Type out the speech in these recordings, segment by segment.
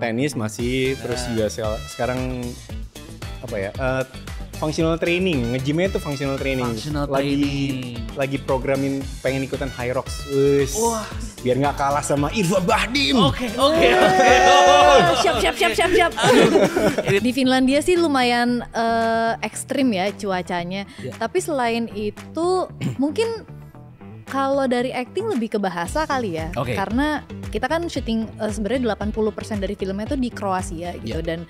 Tenis masih, terus juga sekarang apa ya? Functional training, nge-gymnya itu functional training. Lagi programin pengen ikutan High Rocks. Biar nggak kalah sama Irfan Bahdim. Oke. Siap. Di Finlandia sih lumayan ekstrim ya cuacanya. Tapi selain itu mungkin kalau dari acting lebih ke bahasa kali ya. Karena kita kan syuting sebenarnya 80% dari filmnya tuh di Kroasia gitu. Dan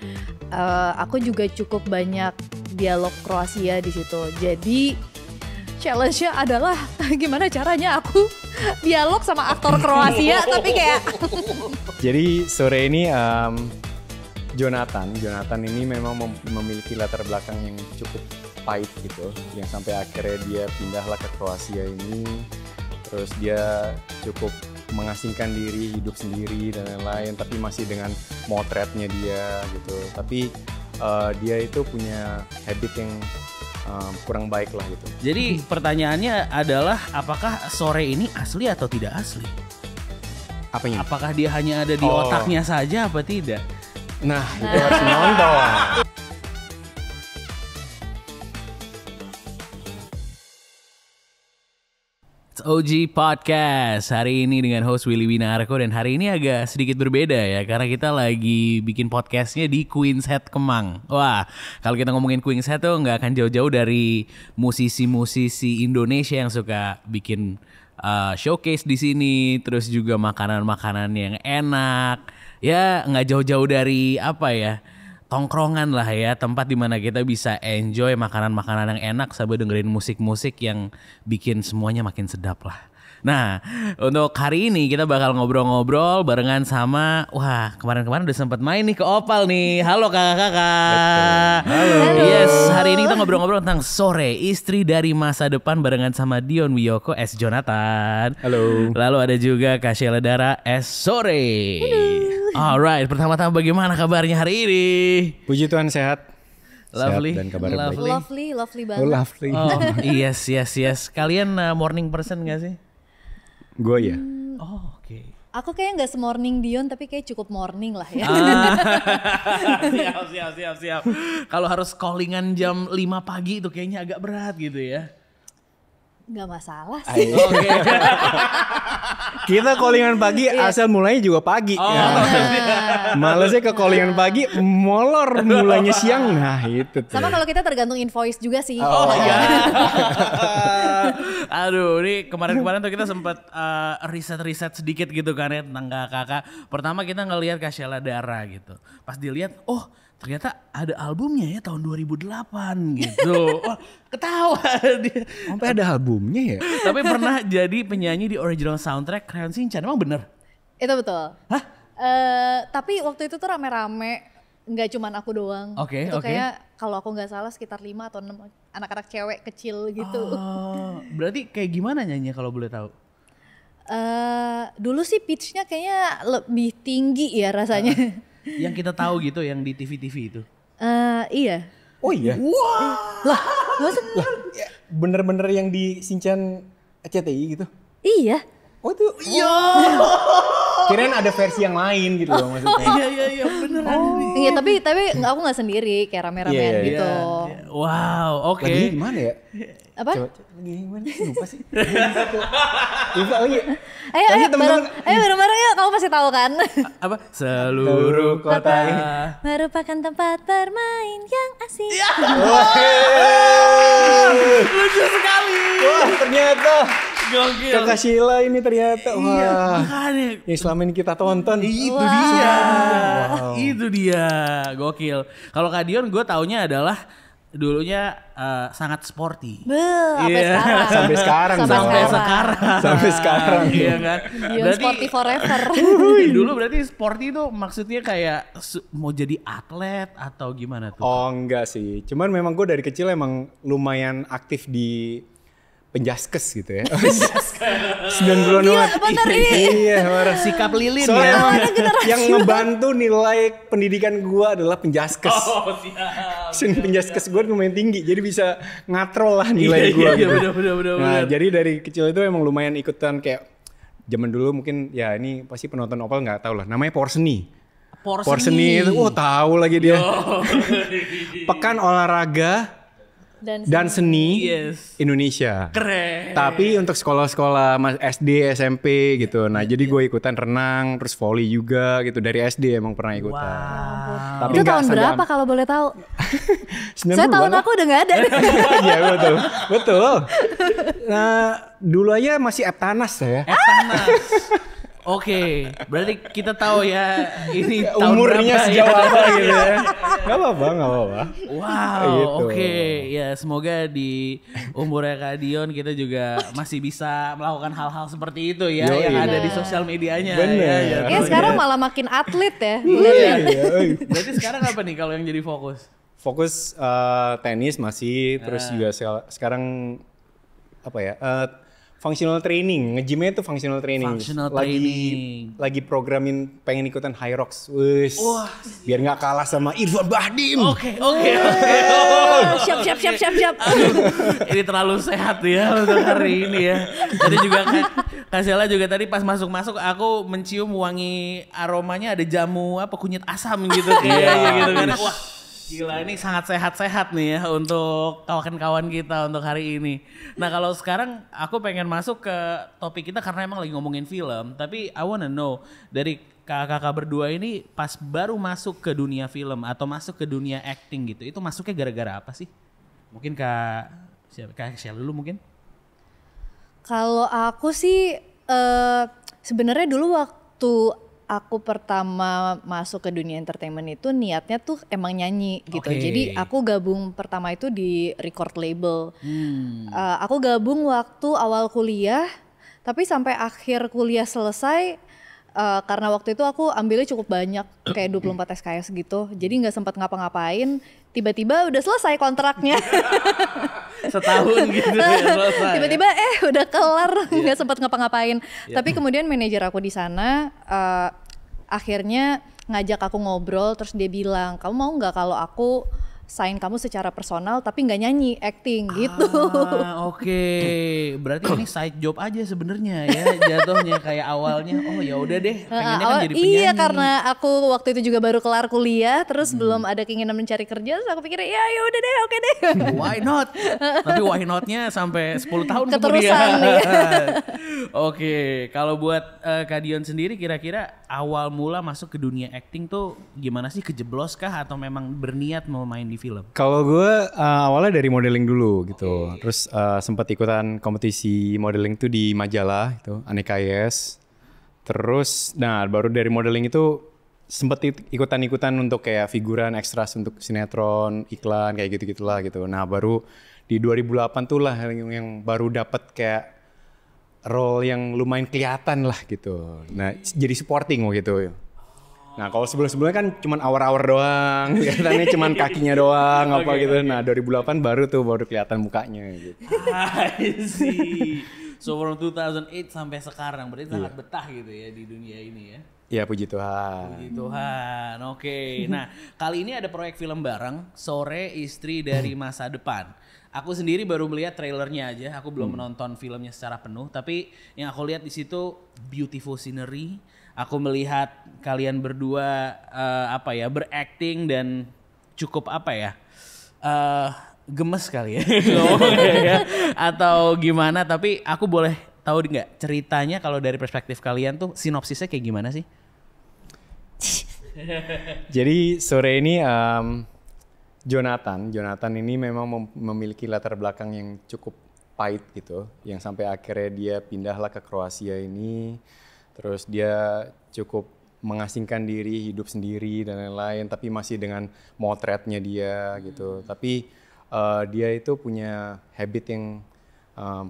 aku juga cukup banyak dialog Kroasia di situ. Jadi challenge-nya adalah gimana caranya aku dialog sama aktor Kroasia tapi kayak Jadi sore ini Jonathan ini memang memiliki latar belakang yang cukup pahit gitu, yang sampai akhirnya dia pindahlah ke Kroasia ini. Terus dia cukup mengasingkan diri, hidup sendiri dan lain-lain, tapi masih dengan motretnya dia gitu. Tapi dia itu punya habit yang kurang baik lah gitu. Jadi pertanyaannya adalah apakah sore ini asli atau tidak asli? Apanya? Apakah dia hanya ada di otaknya saja apa tidak? Nah, itu harus nonton. OG Podcast hari ini dengan host Willy Winarko, dan hari ini agak sedikit berbeda ya karena kita lagi bikin podcastnya di Queen's Head Kemang. Wah, kalau kita ngomongin Queen's Head tuh nggak akan jauh-jauh dari musisi-musisi Indonesia yang suka bikin showcase di sini, terus juga makanan-makanan yang enak. Ya nggak jauh-jauh dari apa ya, tongkrongan lah ya, tempat dimana kita bisa enjoy makanan-makanan yang enak sambil dengerin musik-musik yang bikin semuanya makin sedap lah. Nah, untuk hari ini kita bakal ngobrol-ngobrol barengan sama, kemarin-kemarin udah sempat main nih ke Opal nih. Halo kakak-kakak. Halo. Yes, hari ini kita ngobrol-ngobrol tentang Sore, istri dari masa depan barengan sama Dion Wiyoko S. Jonathan. Halo. Lalu ada juga Kak Sheila Dara S. Sore. Alright, pertama-tama bagaimana kabarnya hari ini? Puji Tuhan sehat. Lovely. Sehat dan kabar baik. lovely banget. Oh, lovely. Oh, yes. Kalian morning person gak sih? Gue ya. Oh, oke. Aku kayaknya nggak semorning Dion tapi kayak cukup morning lah ya. Siap. Kalau harus callingan jam 5 pagi itu kayaknya agak berat gitu ya. Nggak masalah sih. Oke. Kita callingan pagi asal mulainya juga pagi. Malesnya ke callingan pagi molor mulainya siang. Nah itu tuh. Sama kalau kita tergantung invoice juga sih. Oh iya. Aduh, ini kemarin tuh kita sempat riset sedikit gitu kan ya tentang kakak. Pertama kita ngelihat Kak Sheila Dara gitu. Pas dilihat, ternyata ada albumnya ya tahun 2008 gitu. Ketawa dia. Sampai ada albumnya ya? Tapi pernah jadi penyanyi di original soundtrack Crayon Shinchan, emang bener? Itu betul. Hah? Tapi waktu itu tuh rame-rame, nggak cuman aku doang. Oke. Kayak kalau aku nggak salah sekitar 5 atau 6 anak-anak cewek kecil gitu. Berarti kayak gimana nyanyinya kalau boleh tahu? Dulu sih pitch-nya kayaknya lebih tinggi ya rasanya. Yang kita tahu gitu, yang di TV-TV itu. Iya. Oh iya? Lah, maksudnya? Bener-bener yang di Shinchan CTI gitu? Iya. Oh itu? Iya. Kirain ada versi yang lain gitu loh maksudnya. Iya beneran. Iya tapi aku nggak sendiri, kayak rame-ramean Iya. gitu. Wow, oke. Lagunya gimana ya? Apa? Coba lagi gimana? Lupa sih. Lupa lagi. Ayo temen-temen. bareng-bareng yuk, kamu pasti tahu kan? Apa? Seluruh kota merupakan tempat bermain yang asik. lucu sekali. Wah ternyata. Gokil. Kakak Sheila ini ternyata. Wah. Makanya. Yang selama ini kita tonton. Itu Wah. dia. Wow. Itu dia. Gokil. Kalau Kak Dion gue taunya adalah dulunya sangat sporty. Sampai sekarang. Sampai sekarang. Iya kan. Dion sporty forever. Dulu berarti sporty itu maksudnya kayak mau jadi atlet atau gimana tuh? Oh enggak sih. Cuman memang gue dari kecil emang lumayan aktif di penjaskes gitu ya. 90-an banget. Bentar ini. Iya, marah. Sikap lilin Soalnya ya. emang yang ngebantu nilai pendidikan gue adalah penjaskes. Siap. Penjaskes gue lumayan tinggi, jadi bisa ngatrol lah nilai gue. Iya, gitu. bener. Nah, jadi dari kecil itu emang lumayan ikutan kayak zaman dulu mungkin ya ini pasti penonton Opal nggak tahu lah. Namanya Power Seni. Porseni itu, tahu lagi dia. Pekan olahraga dan seni Indonesia. Keren. Tapi untuk sekolah-sekolah SD, SMP gitu. Nah, jadi gue ikutan renang, terus volley juga gitu. Dari SD emang pernah ikutan. Tapi itu nggak tahun sampai berapa kalau boleh tahu? 90-an Saya tahun lah. aku udah nggak ada. Iya betul. Nah, dulu aja masih Eptanas ya. Oke, berarti kita tahu ya ini tahun Umurnya berapa sejauh ya. apa gitu ya. Gak apa-apa. Wow, Gitu. oke. Ya semoga di umurnya Kak Dion kita juga masih bisa melakukan hal-hal seperti itu ya, Yoi. yang ada di sosial medianya. Bener. Ya, Ya jatuhnya. sekarang malah makin atlet ya. Berarti sekarang apa nih kalau yang jadi fokus? Fokus tenis masih, terus juga sekarang apa ya? Functional training, nge-gymnya itu functional training. Functional training. Lagi programin pengen ikutan High Rocks, biar nggak kalah sama Irfan Bahdim. Oke. Siap. Ini terlalu sehat ya untuk hari ini ya. Tadi juga Kak Sheila juga tadi pas masuk aku mencium wangi aromanya ada jamu kunyit asam gitu kayaknya gitu kan. Wah, gila ini sangat sehat-sehat nih ya untuk kawan-kawan kita untuk hari ini. Nah kalau sekarang aku pengen masuk ke topik kita karena emang lagi ngomongin film. Tapi I wanna know dari kakak-kakak berdua ini pas baru masuk ke dunia film atau masuk ke dunia acting gitu. Itu masuknya gara-gara apa sih? Mungkin Kak Sheila dulu mungkin? Kalau aku sih sebenarnya dulu waktu aku pertama masuk ke dunia entertainment itu niatnya tuh emang nyanyi gitu. Oke. Jadi aku gabung pertama itu di record label. Aku gabung waktu awal kuliah, tapi sampai akhir kuliah selesai karena waktu itu aku ambilnya cukup banyak kayak 24 SKS gitu. Jadi nggak sempat ngapa-ngapain. Tiba-tiba udah selesai kontraknya. Setahun gitu ya selesai. Tiba-tiba udah kelar, nggak sempat ngapa-ngapain. Tapi kemudian manajer aku di sana akhirnya ngajak aku ngobrol, terus dia bilang, kamu mau nggak kalau aku sign kamu secara personal tapi nggak nyanyi, acting gitu. Oke. Berarti ini side job aja sebenarnya ya jatuhnya kayak awalnya. Oh ya udah deh, pengennya kan jadi penyanyi. Iya, karena aku waktu itu juga baru kelar kuliah, terus belum ada keinginan mencari kerja, terus aku pikir ya udah deh, oke deh. Why not? Tapi why not-nya sampai 10 tahun Keterusan, kemudian. iya. Oke, kalau buat Kak Dion sendiri kira-kira awal mula masuk ke dunia acting tuh gimana sih, kejeblos kah atau memang berniat mau main di film? Kalau gue awalnya dari modeling dulu gitu. Terus sempat ikutan kompetisi modeling tuh di majalah itu, Aneka Yes. Terus baru dari modeling itu sempat ikutan-ikutan untuk kayak figuran ekstras untuk sinetron, iklan kayak gitu-gitulah gitu. Nah, baru di 2008 tuh lah yang baru dapat kayak role yang lumayan kelihatan lah gitu. Nah, jadi supporting gitu. Nah, kalau sebelum-sebelumnya kan cuman awar-awar doang, kelihatannya cuman kakinya doang gitu. Nah, 2008 baru kelihatan mukanya gitu. I see. So from 2008 sampai sekarang berarti sangat betah gitu ya di dunia ini ya. Iya, puji Tuhan. Puji Tuhan. Oke. Nah, kali ini ada proyek film bareng, Sore Istri dari Masa Depan. Aku sendiri baru melihat trailernya aja. Aku belum menonton filmnya secara penuh, tapi yang aku lihat di situ beautiful scenery. Aku melihat kalian berdua berakting dan cukup gemes kali ya, ya atau gimana. Tapi aku boleh tahu nggak ceritanya kalau dari perspektif kalian tuh sinopsisnya kayak gimana sih? Jadi sore ini Jonathan ini memang memiliki latar belakang yang cukup pahit gitu, yang sampai akhirnya dia pindahlah ke Kroasia ini. Terus dia cukup mengasingkan diri, hidup sendiri dan lain-lain, tapi masih dengan motretnya dia gitu. Tapi dia itu punya habit yang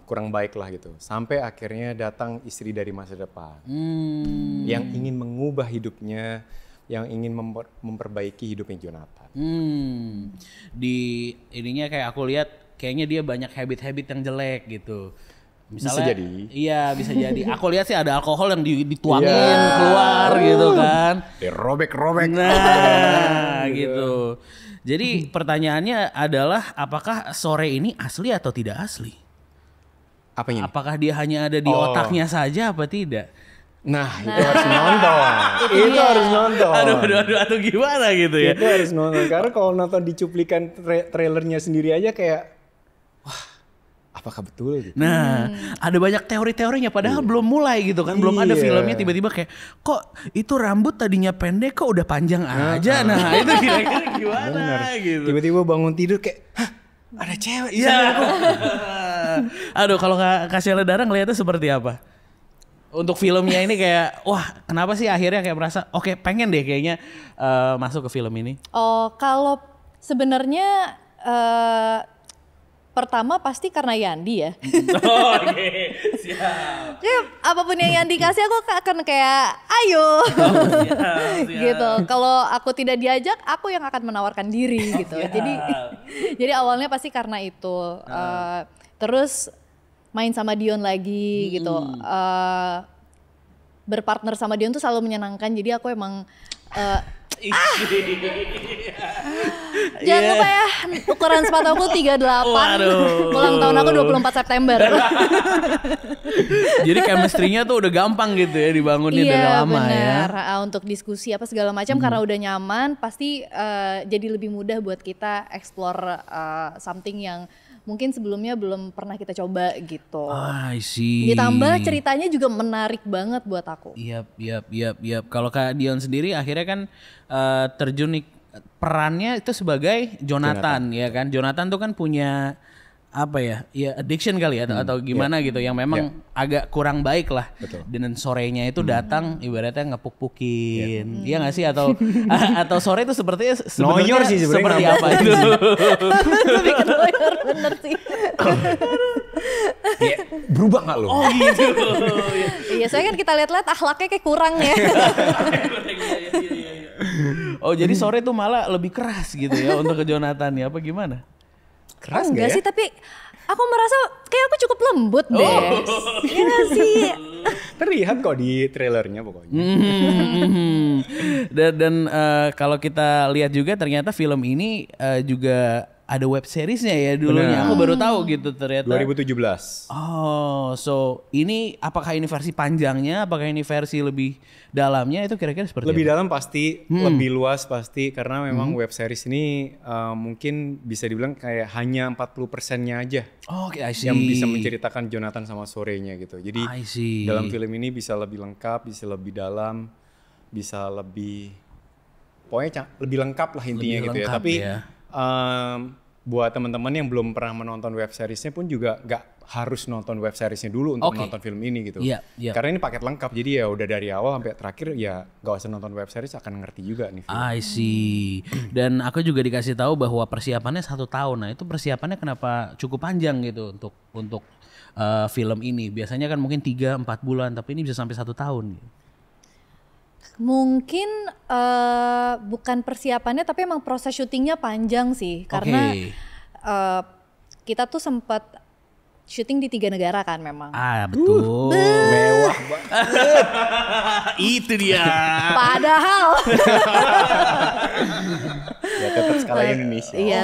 kurang baik lah gitu. Sampai akhirnya datang istri dari masa depan yang ingin mengubah hidupnya, yang ingin memperbaiki hidupnya Jonathan. Di ininya kayak aku lihat kayaknya dia banyak habit-habit yang jelek gitu. Misalnya, bisa jadi. Iya, bisa jadi. Aku lihat sih ada alkohol yang dituangin keluar gitu kan. Dirobek-robek. Nah, gitu. Jadi pertanyaannya adalah apakah Sore ini asli atau tidak asli? Apanya? Apakah dia hanya ada di otaknya saja apa tidak? Nah, itu harus nonton. Itu harus nonton. Aduh gimana gitu ya. Itu harus nonton karena kalau nonton di cuplikan trailernya sendiri aja kayak wah, apakah betul gitu. Nah, ada banyak teori-teorinya padahal belum mulai gitu kan. Belum ada filmnya tiba-tiba kayak kok itu rambut tadinya pendek kok udah panjang aja. Nah, itu kira-kira gimana gitu. Tiba-tiba bangun tidur kayak hah, ada cewek. Iya. Aduh, kalau Kak Sheila Dara ngeliatnya seperti apa? Untuk filmnya ini kayak, wah kenapa sih akhirnya kayak merasa, oke pengen deh kayaknya masuk ke film ini. Oh, kalau sebenarnya pertama pasti karena Yandi ya. Oh, oke, siap. Ya, apapun yang Yandi kasih aku akan kayak ayo. Siap. Gitu. Kalau aku tidak diajak, aku yang akan menawarkan diri gitu. Jadi awalnya pasti karena itu. Terus main sama Dion lagi gitu. Berpartner sama Dion tuh selalu menyenangkan. Jadi aku emang jangan lupa ya, ukuran sepatu aku 38. Ulang tahun aku 24 September. Jadi chemistry-nya tuh udah gampang gitu ya dibangunin dari lama bener. ya. Untuk diskusi apa segala macam karena udah nyaman, pasti jadi lebih mudah buat kita explore something yang mungkin sebelumnya belum pernah kita coba gitu. I see. Ditambah ceritanya juga menarik banget buat aku. Yap. Kalau Kak Dion sendiri akhirnya kan terjun nih, perannya itu sebagai Jonathan ya kan. Jonathan tuh kan punya apa ya addiction kali ya atau gimana gitu yang memang agak kurang baik lah. Betul. Dan sorenya itu datang ibaratnya ngepuk-pukin. Iya nggak sih atau sore itu sepertinya Noyor sih seperti sebenarnya apa itu? Lebih ke lawyer, bener sih. Ya, berubah nggak lo? Oh gitu. Iya, saya kan kita lihat-lihat akhlaknya kayak kurang ya. Oh jadi sore tuh malah lebih keras gitu ya untuk ke Jonathan ya apa gimana? Keras enggak ya? sih, tapi aku merasa kayak aku cukup lembut deh. Iya gak sih? Terlihat kok di trailernya pokoknya. Dan kalau kita lihat juga ternyata film ini juga ada web seriesnya ya dulunya. Bener. Aku baru tahu gitu ternyata. 2017. Oh, so ini apakah ini versi panjangnya? Apakah ini versi lebih dalamnya? Itu kira-kira seperti Lebih apa? dalam pasti, lebih luas pasti karena memang web series ini mungkin bisa dibilang kayak hanya 40%-nya aja Oh, I see. yang bisa menceritakan Jonathan sama sorenya gitu. Jadi I see. dalam film ini bisa lebih lengkap, bisa lebih dalam, bisa lebih pokoknya lebih lengkap lah intinya Lebih gitu ya. lengkap Tapi ya. buat teman-teman yang belum pernah menonton web seriesnya pun juga nggak harus nonton web seriesnya dulu untuk menonton film ini gitu. Iya. Karena ini paket lengkap, jadi ya udah dari awal sampai terakhir ya nggak usah nonton web series akan ngerti juga nih film. I see. Dan aku juga dikasih tahu bahwa persiapannya 1 tahun. Nah itu persiapannya kenapa cukup panjang gitu untuk film ini. Biasanya kan mungkin 3-4 bulan, tapi ini bisa sampai 1 tahun. Mungkin bukan persiapannya, tapi emang proses syutingnya panjang sih. Karena kita tuh sempat syuting di 3 negara kan memang. Betul. Mewah banget. Itu dia. Padahal Ya tetap skala Indonesia. iya,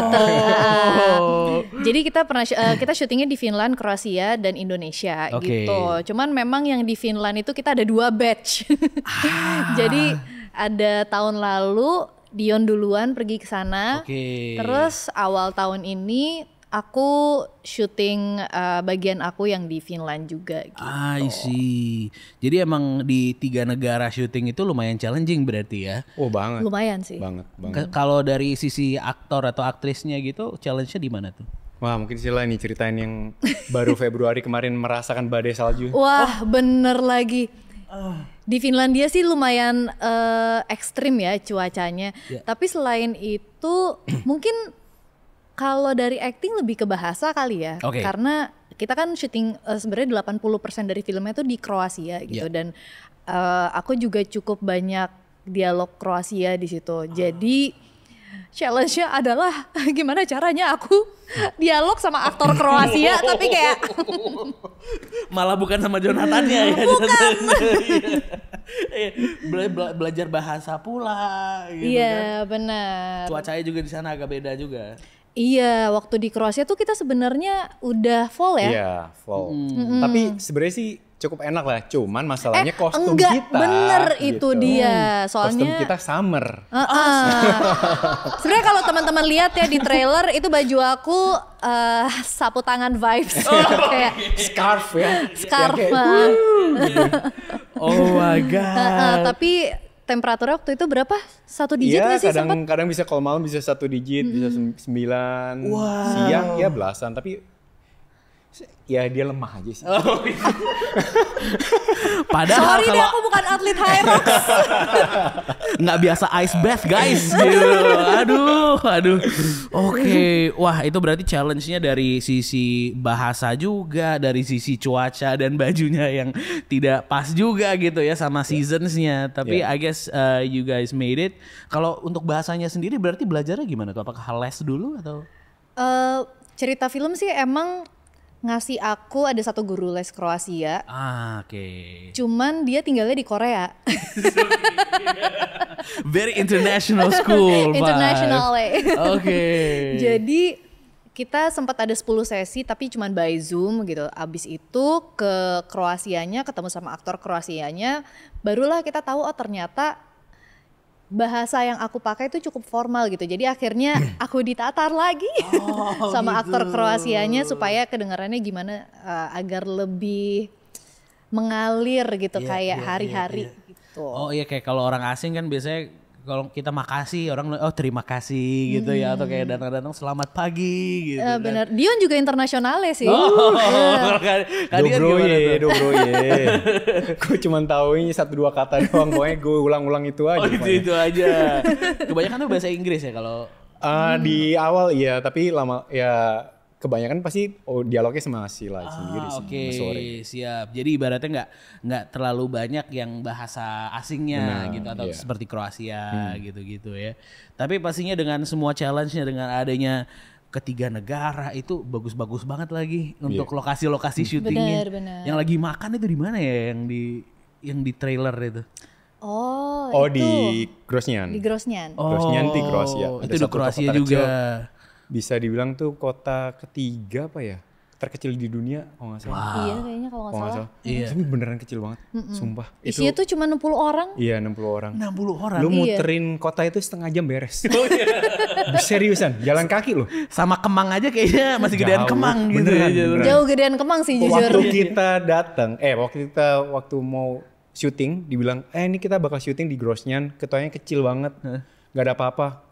jadi kita pernah kita syutingnya di Finland, Kroasia dan Indonesia gitu. Cuman memang yang di Finland itu kita ada 2 batch. Jadi ada tahun lalu Dion duluan pergi ke sana. Terus awal tahun ini aku syuting bagian aku yang di Finland juga gitu. I see. Jadi emang di 3 negara syuting itu lumayan challenging berarti ya. Oh banget. Lumayan sih. Banget. Kalau dari sisi aktor atau aktrisnya gitu, challenge-nya di mana tuh? Wah mungkin Sheila nih ceritain yang baru Februari kemarin merasakan badai salju. Wah bener lagi. Di Finlandia sih lumayan ekstrim ya cuacanya. Tapi selain itu mungkin kalau dari acting lebih ke bahasa kali ya. Karena kita kan syuting sebenarnya 80% dari filmnya tuh di Kroasia gitu. Dan aku juga cukup banyak dialog Kroasia di situ. Jadi challenge-nya adalah gimana caranya aku dialog sama aktor Kroasia tapi kayak malah bukan sama Jonathan-nya ya. Bukan. Belajar bahasa pula gitu Iya, benar. Cuacanya juga di sana agak beda juga. Iya, waktu di Kroasia tuh kita sebenarnya udah fall ya. Iya, fall. Tapi sebenarnya sih cukup enak lah. Cuman masalahnya kostum enggak, kita. bener itu gitu. dia. Kostum Soalnya kita summer. sebenarnya kalau teman-teman lihat ya di trailer itu baju aku sapu tangan vibes kayak Scarf ya. scarf. Yang kayak, Oh my god. Tapi temperaturnya waktu itu berapa? 1 digit iya, nggak sih sempat? kadang bisa kalau malam bisa 1 digit, bisa 9. Wow. Siang ya belasan, tapi ya dia lemah aja sih. Padahal Sorry deh, aku bukan atlet high rocks. nggak biasa ice bath guys gitu. Aduh. Oke. Wah, itu berarti challenge-nya dari sisi bahasa juga, dari sisi cuaca dan bajunya yang tidak pas juga gitu ya sama seasons-nya. Tapi I guess you guys made it. Kalau untuk bahasanya sendiri berarti belajarnya gimana tuh? Apakah les dulu atau? Cerita film sih emang ngasih aku ada satu guru les Kroasia. Oke. Cuman dia tinggalnya di Korea. Very international school, Pak. International way. Oke. Jadi kita sempat ada 10 sesi tapi cuman by Zoom gitu. Abis itu ke Kroasianya, ketemu sama aktor Kroasianya, barulah kita tahu oh ternyata bahasa yang aku pakai itu cukup formal gitu. Jadi akhirnya aku ditatar lagi sama aktor Kroasianya supaya kedengarannya gimana agar lebih mengalir gitu kayak hari-hari gitu. Oh iya, kayak kalau orang asing kan biasanya kalau kita makasih orang oh terima kasih gitu ya, atau kayak datang-datang selamat pagi gitu. Bener, Dion juga internasionalnya sih. Dobroye. Gue cuma tahu ini 1-2 kata doang, pokoknya gue ulang-ulang itu aja. Oh itu aja. Kebanyakan tuh bahasa Inggris ya kalau. Di awal iya, tapi lama ya kebanyakan pasti dialognya sama Sila sendiri sih. Oke, sama Sore. siap. Jadi ibaratnya nggak terlalu banyak yang bahasa asingnya gitu atau seperti Kroasia gitu-gitu ya. Tapi pastinya dengan semua challenge-nya, dengan adanya ketiga negara itu bagus-bagus banget lagi untuk lokasi-lokasi syutingnya. Benar. Yang lagi makan itu di mana ya yang di trailer itu? Oh itu. Di Grozny. Di Grozny. Grozny di Kroasia. Itu di Kroasia juga. Bisa dibilang tuh kota ketiga apa ya? Terkecil di dunia kalau nggak salah. Iya kayaknya kalau nggak salah. Iya. Tapi beneran kecil banget. Sumpah. Isinya tuh cuma 60 orang. Iya 60 orang. 60 orang. Lu muterin kota itu setengah jam beres. Seriusan, jalan kaki loh. Sama Kemang aja kayaknya masih gedean Jauh. Kemang gitu. Beneran. Jauh gedean Kemang sih jujur. Waktu kita datang, waktu mau syuting dibilang, ini kita bakal syuting di Grozny, ketuanya kecil banget, nggak ada apa-apa.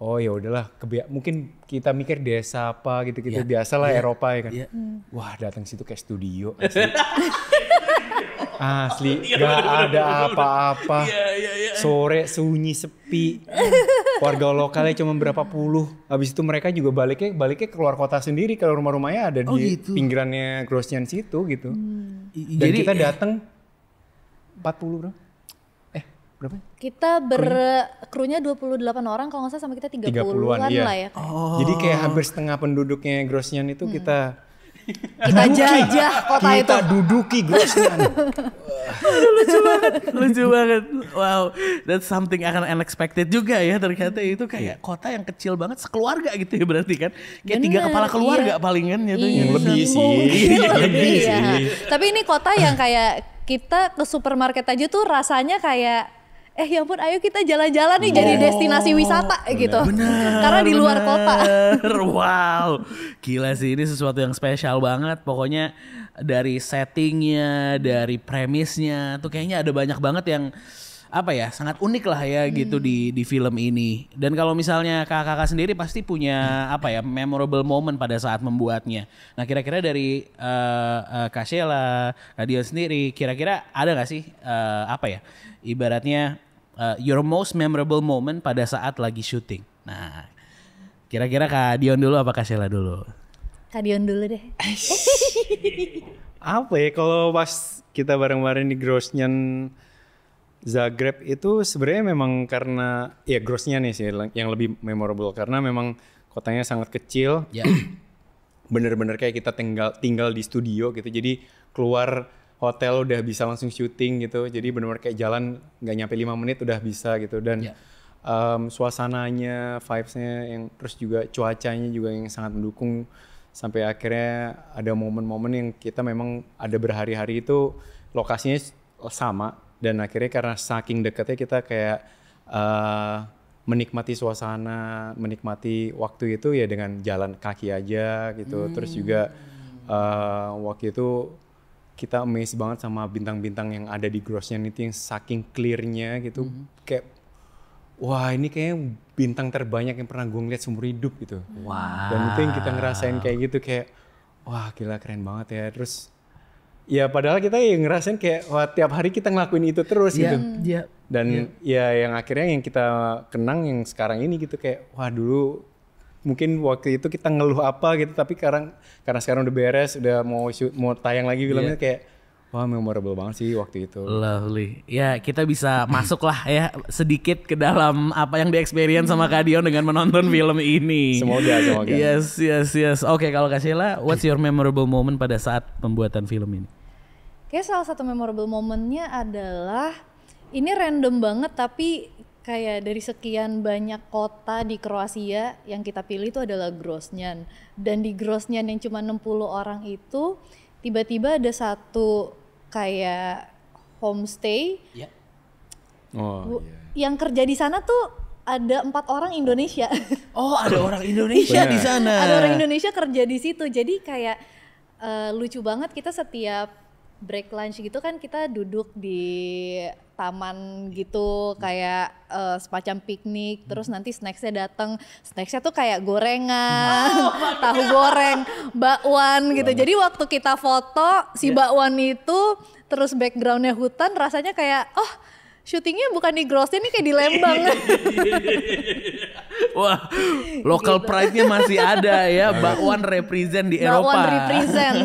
Oh ya udahlah, mungkin kita mikir desa apa gitu-gitu, biasalah Eropa ya kan. Wah datang situ kayak studio asli. Asli, gak ada apa-apa. Sore sunyi sepi. Warga lokalnya cuma berapa puluh. Habis itu mereka juga baliknya keluar kota sendiri, kalau rumah-rumahnya ada di pinggirannya Grozny situ gitu. Dan Jadi kita datang 40 bro. Berapa? Kita krunya 28 orang kalau nggak salah, sama kita 30-an iya. lah ya. Jadi kayak hampir setengah penduduknya Grozny itu kita jajah kota itu. Kita duduki Grozny. lucu banget. Wow, that's something akan unexpected juga ya, ternyata itu kayak kota yang kecil banget sekeluarga gitu ya berarti kan. Kayak 3 kepala keluarga palingan jatuhnya. Lebih sih. Lebih sih. Tapi ini kota yang kayak kita ke supermarket aja tuh rasanya kayak ya ampun ayo kita jalan-jalan nih jadi destinasi wisata gitu. Karena di luar kota. Wow, gila sih, ini sesuatu yang spesial banget. Pokoknya dari settingnya, dari premisnya tuh kayaknya ada banyak banget yang apa ya, sangat unik lah ya gitu di film ini. Dan kalau misalnya kakak-kakak sendiri pasti punya apa ya, memorable moment pada saat membuatnya. Nah kira-kira dari Kak Sheila, Kak Dion sendiri, kira-kira ada gak sih apa ya, ibaratnya your most memorable moment pada saat lagi syuting. Nah kira-kira Kak Dion dulu apa Kak Sheila dulu? Kak Dion dulu deh. Apa ya, kalau pas kita bareng-bareng di Grozny Zagreb itu sebenarnya memang karena ya Grozny nih sih yang lebih memorable, karena memang kotanya sangat kecil. Bener-bener kayak kita tinggal di studio gitu, jadi keluar hotel udah bisa langsung syuting gitu, jadi bener-bener kayak jalan nggak nyampe 5 menit udah bisa gitu. Dan suasananya, vibes-nya, yang terus juga cuacanya juga yang sangat mendukung, sampai akhirnya ada momen-momen yang kita memang ada berhari-hari itu lokasinya sama dan akhirnya karena saking dekatnya kita kayak menikmati suasana, menikmati waktu itu ya dengan jalan kaki aja gitu. Terus juga waktu itu kita amazed banget sama bintang-bintang yang ada di Grosjean itu yang saking clearnya gitu. Kayak wah ini kayaknya bintang terbanyak yang pernah gue ngeliat seumur hidup gitu. Dan itu yang kita ngerasain kayak gitu kayak wah gila keren banget ya. Terus ya padahal kita yang ngerasain kayak wah tiap hari kita ngelakuin itu terus gitu. Dan ya yang akhirnya yang kita kenang yang sekarang ini gitu kayak wah dulu mungkin waktu itu kita ngeluh apa gitu tapi karena sekarang udah beres udah mau tayang lagi filmnya kayak wah memorable banget sih waktu itu. Lovely. Ya kita bisa masuk lah ya sedikit ke dalam apa yang di-experience sama Kak Dion dengan menonton film ini. Semoga. Yes. Oke, kalau Kak Sheila, what's your memorable moment pada saat pembuatan film ini? Kayak salah satu memorable momennya adalah ini random banget tapi kayak dari sekian banyak kota di Kroasia yang kita pilih itu adalah Grosjean. Dan di Grosjean yang cuma 60 orang itu tiba-tiba ada satu kayak homestay yang kerja di sana tuh ada 4 orang Indonesia. Oh ada orang Indonesia di sana. Ada orang Indonesia kerja di situ. Jadi kayak lucu banget kita setiap break lunch gitu kan kita duduk di taman gitu kayak semacam piknik terus nanti snacksnya datang. Snacksnya tuh kayak gorengan, tahu goreng, bakwan gitu. Jadi waktu kita foto si bakwan itu terus backgroundnya hutan rasanya kayak syutingnya bukan di Grosjean nih kayak di Lembang. Wah, local pride-nya masih ada ya. Bakwan represent di Eropa. Bakwan represent.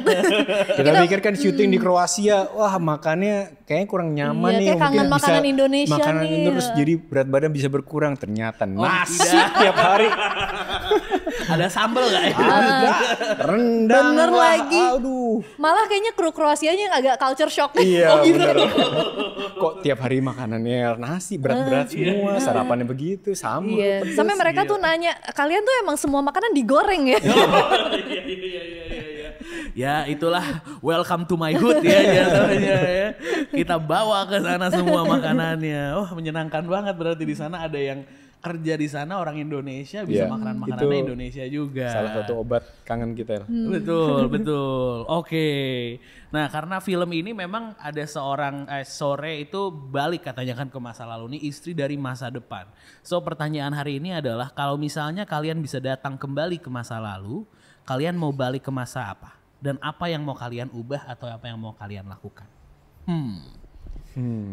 Kita pikir kan syuting di Kroasia, wah makannya kayaknya kurang nyaman nih. Kayak kangen makanan Indonesia makanan nih. Terus jadi berat badan bisa berkurang. Ternyata nasi tiap hari. Ada sambal gak ya? Ada. Rendang. Bener lagi. Aduh. Malah kayaknya kru Kroasianya yang agak culture shock. Iya bener. Kok tiap hari makanannya nasi berat-berat semua. Sarapannya begitu sama. Iya. Sampai mereka tuh nanya, kalian tuh emang semua makanan digoreng ya? Ya itulah welcome to my hood ya jatuhnya ya. Kita bawa ke sana semua makanannya. Wah menyenangkan banget berarti di sana ada yang kerja di sana orang Indonesia bisa makan makanannya Indonesia juga. Salah satu obat kangen kita. Betul. Oke. Nah karena film ini memang ada seorang sore itu balik katanya kan ke masa lalu nih istri dari masa depan. So pertanyaan hari ini adalah kalau misalnya kalian bisa datang kembali ke masa lalu, kalian mau balik ke masa apa? Dan apa yang mau kalian ubah atau apa yang mau kalian lakukan?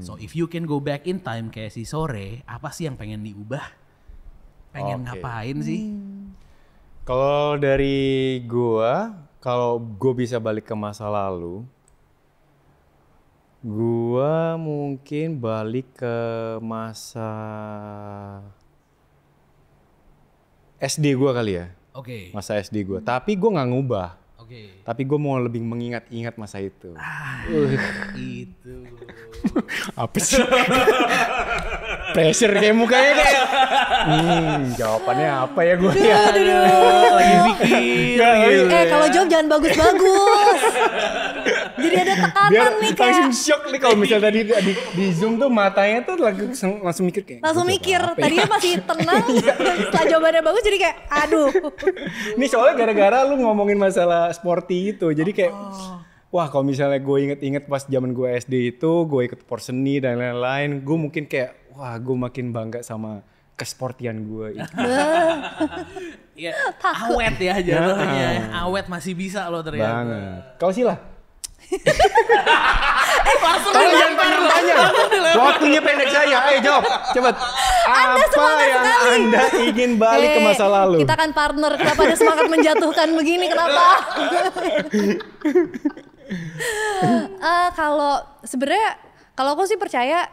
So if you can go back in time kayak si sore, apa sih yang pengen diubah? Pengen ngapain sih? Kalau dari gua, kalau gua bisa balik ke masa lalu, gua mungkin balik ke masa SD gua kali ya. Oke. Masa SD gua. Tapi gua nggak ngubah. Oke. Tapi gue mau lebih mengingat-ingat masa itu. Itu. Apa sih? Pressure kayak mukanya kayak. Jawabannya apa ya gue ya? Lagi pikir. Kalau jawab jangan bagus-bagus. Jadi ada tekanan nih kayak. Langsung shock nih kalau misalnya tadi di Zoom tuh matanya tuh langsung mikir kayak. Langsung mikir. Tadinya masih tenang. Setelah jawabannya bagus jadi kayak aduh. Ini soalnya gara-gara lu ngomongin masalah sporty itu. Jadi kayak wah kalau misalnya gue inget-inget pas zaman gue SD itu gue ikut porseni dan lain-lain. Gue mungkin kayak wah gue makin bangga sama kesportian gue itu. Ya, awet ya jatuhnya. Awet masih bisa loh ternyata. Banget. Kau sih lah. Kalau jangan tanya. Waktunya pendek saya. Ayo jawab. Cepet. Apa yang Anda ingin balik ke masa lalu? Kita kan partner. Kenapa ada semangat menjatuhkan begini? Kenapa? Kalau sebenarnya kalau aku sih percaya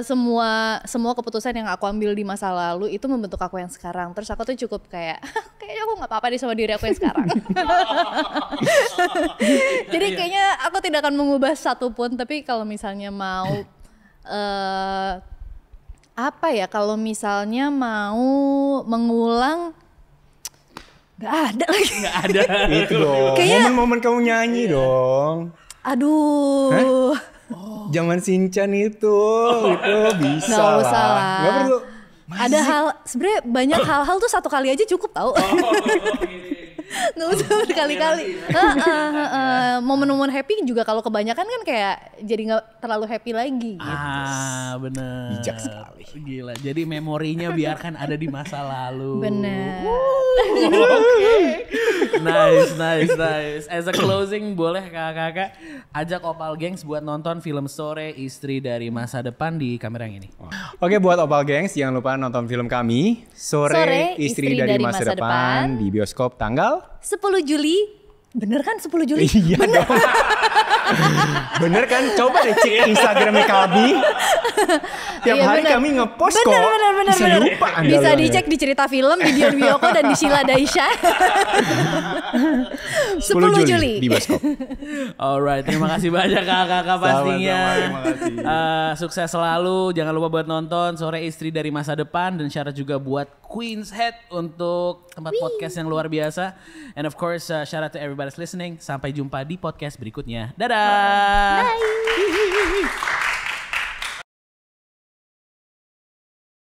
semua keputusan yang aku ambil di masa lalu itu membentuk aku yang sekarang. Terus aku tuh cukup kayaknya aku nggak apa-apa deh sama diri aku yang sekarang. Jadi kayaknya aku tidak akan mengubah satupun. Tapi kalau misalnya mau apa ya? Kalau misalnya mau mengulang, nggak ada lagi. Nggak ada. Itu dong. Momen-momen kamu nyanyi dong. Aduh. Zaman Shinchan itu bisa Nggak usah lah. lah. Nggak perlu. Ada sebenarnya banyak hal-hal tuh satu kali aja cukup tahu. Nggak usah berkali-kali. Momen-momen happy juga kalau kebanyakan kan kayak jadi nggak terlalu happy lagi gitu. Bener. Bijak sekali. Gila, jadi memorinya biarkan ada di masa lalu. Bener. Nice. As a closing, boleh kakak-kakak ajak Opal Gengs buat nonton film Sore Istri dari Masa Depan di kamera yang ini. Oke, buat Opal Gengs, jangan lupa nonton film kami Sore Istri dari Masa Depan di bioskop tanggal 10 Juli. Bener kan 10 Juli? Iya dong. Bener kan? Coba deh cek Instagramnya kami. Tiap Iya, hari bener. kami ngepost kok. Bener. Bisa lupa Anda Bisa loh. dicek di Cerita Film, di Dion Wiyoko dan di Sheila Daisha. 10 Juli. di bioskop. Alright, terima kasih banyak kakak-kakak pastinya. Sama-sama, terima kasih. Sukses selalu, jangan lupa buat nonton Sore Istri dari Masa Depan dan syarat juga buat Queen's Head untuk tempat podcast yang luar biasa. And of course, shout out to everybody's listening. Sampai jumpa di podcast berikutnya. Dadah. Bye.